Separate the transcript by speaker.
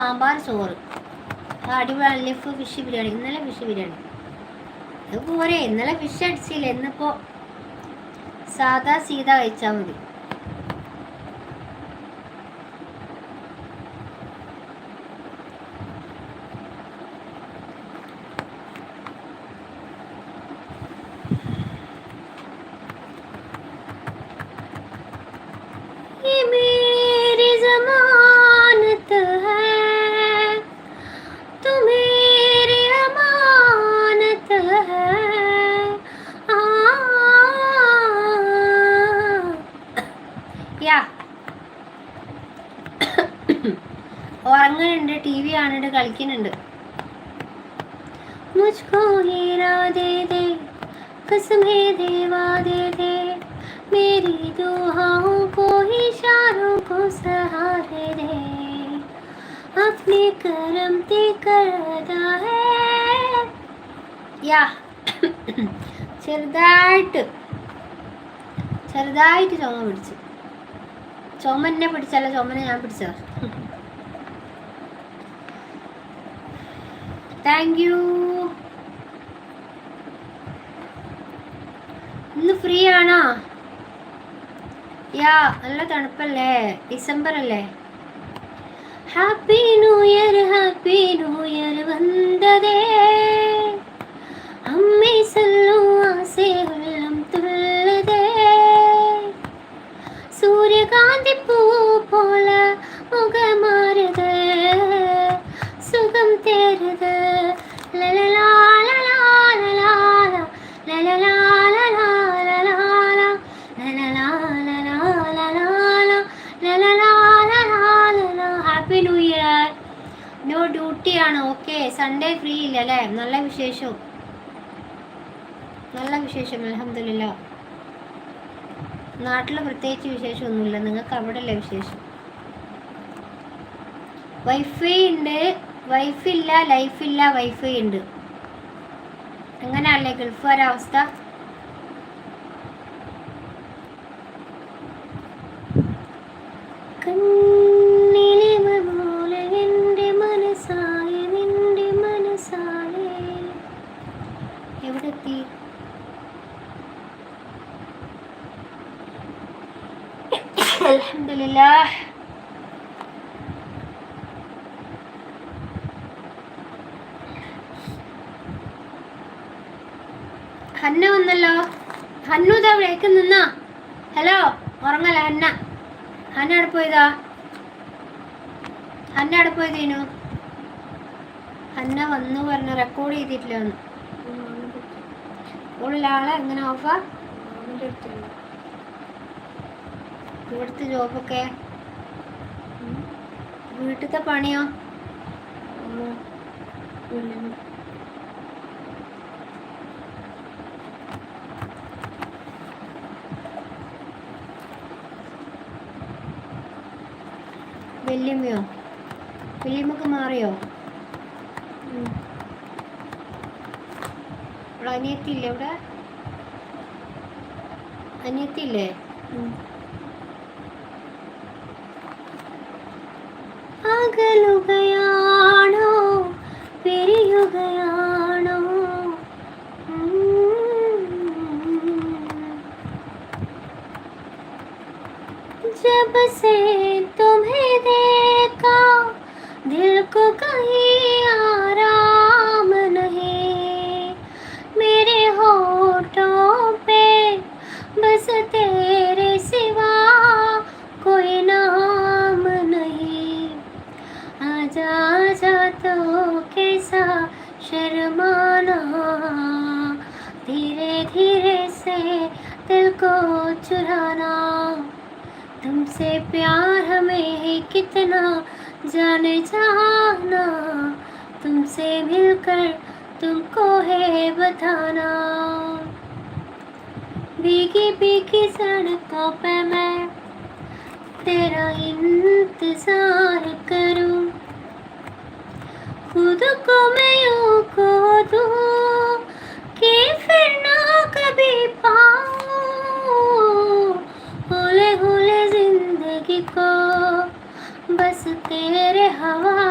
Speaker 1: സാമ്പാർ ചോറ് അടിപൊളി ലിഫ് ഫിഷ് ബിരിയാണി. ഇന്നലെ ഫിഷ് ബിരിയാണി അത് പോരെ. ഇന്നലെ ഫിഷ് അടിച്ചില്ല. ഇന്നിപ്പോ സാധാ സീത കഴിച്ചാൽ മതി. ഉറങ്ങുന്നുണ്ട്, ടി വി കാണുന്നുണ്ട്, കളിക്കുന്നുണ്ട്. മുझको हीरा दे दे कसम है देवा दे दे मेरी दुआओं को इशारों को सहारे दे अपने करम ते करदा है യാ. ചെറുതായിട്ട് ചുമ പിടിച്ചു. ചുമ എന്നെ പിടിച്ചല്ല, ചുമനെ ഞാൻ പിടിച്ചതാ. Thank you. ഇന്ന് ഫ്രീ ആണോ? യാ. നല്ല തണുപ്പല്ലേ, ഡിസംബർ അല്ലേ. ഹാപ്പി ന്യൂ ഇയർ വന്നതേ അമ്മേ സല്ലു ആസേ ഉള്ളം തുള്ളതേ സൂര്യകാന്തി പൂ പോലെ മുഖമാരത് സുഖം തേരത് ലലലാ ലലാ ലലാ ലലലാ ലലാ ലലാ ലലാ ലലാ ലലാ ലലാ. Happy new year. No duty ആണ്. ഓക്കെ, സൺഡേ ഫ്രീ ഇല്ല അല്ലേ. നല്ല വിശേഷം, നല്ല വിശേഷം, അൽഹംദുലില്ലാ. നാട്ടിൽ പ്രത്യേകിച്ച് വിശേഷമൊന്നുമില്ല. നിങ്ങൾക്ക് അവിടെ അല്ലേ വിശേഷം. വൈഫൈ ഉണ്ട്, വൈഫില്ല, ലൈഫില്ല, വൈഫൈ ഉണ്ട്. അങ്ങനെയല്ലേ ഗൾഫുകാരവസ്ഥ. എവിടെത്തി? അൽഹംദുലില്ലാഹ്. ഹന്ന വന്നല്ലോ. ഹന്നു ഇതാ വിളിക്ക് നിന്നാ. Hello, ഉറങ്ങല Hannah. ഹന്ന അവിടെ പോയതാ. ഹന്ന അവിടെ പോയതേനു. ഹന്ന വന്നു പറഞ്ഞ റെക്കോർഡ് ചെയ്തിട്ടില്ല. വന്നു ഉള്ളാളെ എങ്ങനെ ഓഫാ. ഇവിടുത്തെ ജോബൊക്കെ, വീട്ടിലത്തെ പണിയോ? വല്യമ്മയോ? വല്യമ്മക്ക് മാറിയോ? ഇവിടെ അനിയത്തിയില്ലേ? ഇവിടെ അനിയത്തിയില്ലേ? അകലുകയാണോ പെരിയുകയാണോ? जब से तुम्हें देखा दिल को कहीं आराम नहीं मेरे होठों पे बस तेरे सिवा कोई नाम नहीं आजा आजा तो कैसा शर्माना धीरे धीरे से दिल को चुराना तुमसे प्यार हमें कितना जाने जाना तुमसे मिलकर तुमको है बताना भीगी भीगी सड़कों पे मैं तेरा इंतजार करूं खुद को मैं यूं खो दूं कि फिर ना कभी पाऊं होले होले जिंदगी को बस तेरे हवा